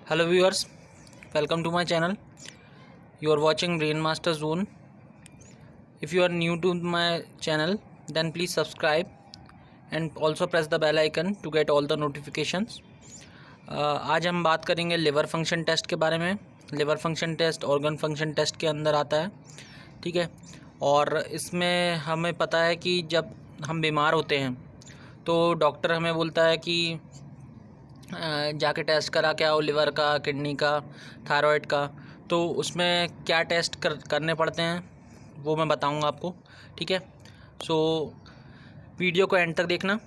Hello viewers, welcome to my channel. You are watching Brain Master Zone. If you are new to my channel, then please subscribe and also press the bell icon to get all the notifications. आज हम बात करेंगे liver function test के बारे में। Liver function test organ function test के अंदर आता है, ठीक है। और इसमें हमें पता है कि जब हम बीमार होते हैं तो डॉक्टर हमें बोलता है कि जाके टेस्ट करा के आओ, लिवर का, किडनी का, थायराइड का। तो उसमें क्या टेस्ट करने पड़ते हैं वो मैं बताऊंगा आपको, ठीक है। सो वीडियो को एंड तक देखना।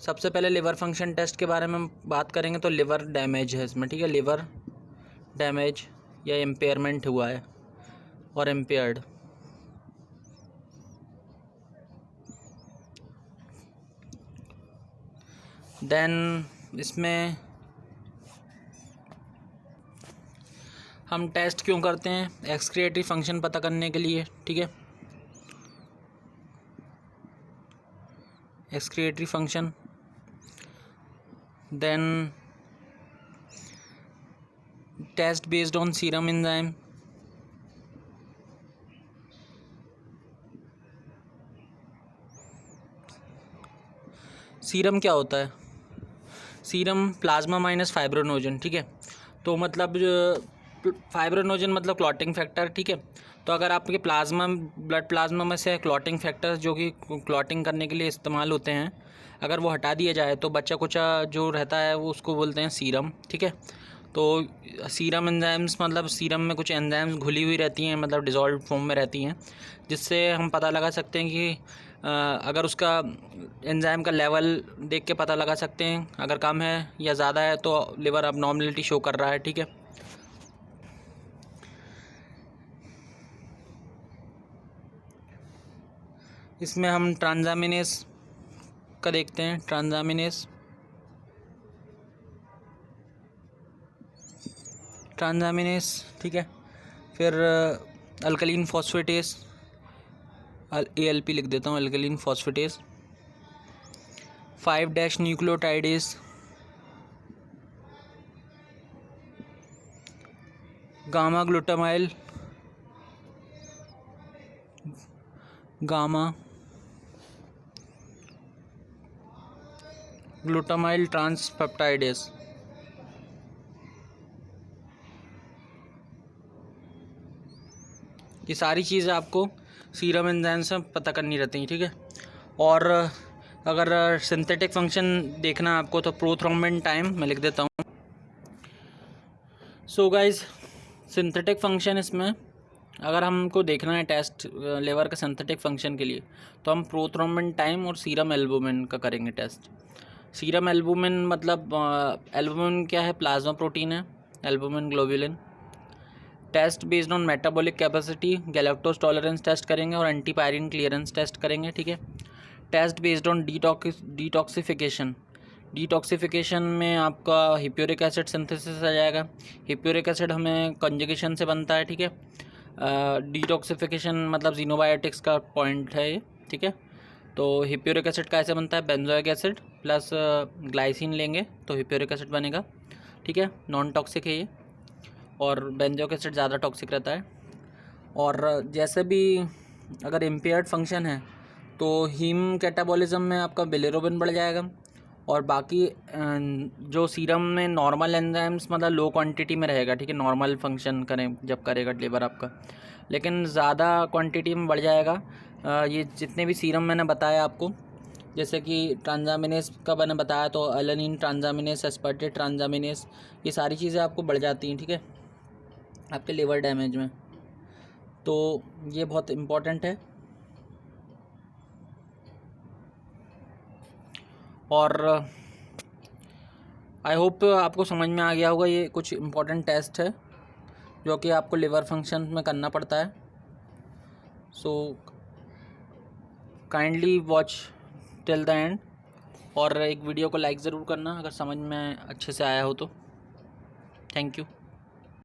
सबसे पहले लिवर फंक्शन टेस्ट के बारे में बात करेंगे तो लिवर डैमेज है इसमें, ठीक है। लिवर डैमेज या इम्पेयरमेंट हुआ है और इम्पेयर्ड, देन इसमें हम टेस्ट क्यों करते हैं? एक्सक्रिएटरी फंक्शन पता करने के लिए, ठीक है। Excretory function, then test based on serum enzyme, serum क्या होता है? सीरम प्लाज्मा माइनस फाइब्रोनोजन, ठीक है। तो मतलब फाइब्रोनोजन मतलब क्लॉटिंग फैक्टर, ठीक है। तो अगर आपके ब्लड प्लाज्मा में से क्लॉटिंग फैक्टर जो कि क्लॉटिंग करने के लिए इस्तेमाल होते हैं, अगर वो हटा दिया जाए तो बच्चा कुचा जो रहता है वो उसको बोलते हैं सीरम, ठीक है। तो सीरम एंजाइम्स मतलब सीरम में कुछ एंजाइम्स घुली हुई रहती हैं, मतलब डिज़ोल्व फॉर्म में रहती हैं, जिससे हम पता लगा सकते हैं कि अगर उसका एंजाइम का लेवल देख के पता लगा सकते हैं, अगर कम है या ज़्यादा है तो लिवर अबनॉर्मलिटी शो कर रहा है, ठीक है। इसमें हम ट्रांजामिनेस का देखते हैं, ट्रांजामिनेस, ठीक है। फिर अल्कलीन फॉस्फेटेस, ALP लिख देता हूँ, alkaline phosphatase. 5' nucleotidase, gamma glutamyl, transpeptidase. ये सारी चीज़ें आपको सीरम एंजाइम से पता करनी रहती हैं, ठीक है। और अगर सिंथेटिक फंक्शन देखना है आपको तो प्रोथ्रोम्बिन टाइम मैं लिख देता हूँ। सो गाइस, सिंथेटिक फंक्शन इसमें अगर हमको देखना है टेस्ट लिवर के सिंथेटिक फंक्शन के लिए तो हम प्रोथ्रोम्बिन टाइम और सीरम एल्बुमिन का करेंगे टेस्ट। सीरम एल्बुमिन मतलब एल्बुमिन क्या है? प्लाज्मा प्रोटीन है, albumin globulin. Test based on metabolic capacity, galactose tolerance test करेंगे और एंटीपायरिन क्लियरेंस टेस्ट करेंगे, ठीक है। टेस्ट बेस्ड ऑन डिटॉक्सिफिकेशन में आपका हिप्योरिक एसिड सिंथेसिस आ जाएगा। हिप्योरिक एसिड हमें कंजुगेशन से बनता है, ठीक है। डिटॉक्सिफिकेशन मतलब जीनोबायोटिक्स का पॉइंट है ये, ठीक है। तो हिप्योरिक एसिड कैसे बनता है? बेंजोइक एसिड प्लस ग्लाइसिन लेंगे तो हिप्योरिक एसिड बनेगा, ठीक है। नॉन टॉक्सिक है ये, और बेंजोइक एसिड ज़्यादा टॉक्सिक रहता है। और जैसे भी अगर इम्पेयर्ड फंक्शन है तो हीम कैटाबॉलिज्म में आपका बिलिरुबिन बढ़ जाएगा, और बाकी जो सीरम में नॉर्मल एंजाइम्स मतलब लो क्वांटिटी में रहेगा, ठीक है। नॉर्मल फंक्शन करें जब करेगा लिवर आपका, लेकिन ज़्यादा क्वांटिटी में बढ़ जाएगा। ये जितने भी सीरम मैंने बताया आपको, जैसे कि ट्रांजामिनेस का मैंने बताया तो एलेनिन ट्रांजामिनेस, एस्पर्टेट ट्रांजामिनेस, ये सारी चीज़ें आपको बढ़ जाती हैं, ठीक है, आपके लिवर डैमेज में। तो ये बहुत इम्पोर्टेंट है। और आई होप आपको समझ में आ गया होगा, ये कुछ इम्पोर्टेंट टेस्ट है जो कि आपको लिवर फंक्शन में करना पड़ता है। So kindly watch till the end, और एक वीडियो को लाइक ज़रूर करना अगर समझ में अच्छे से आया हो तो। Thank you.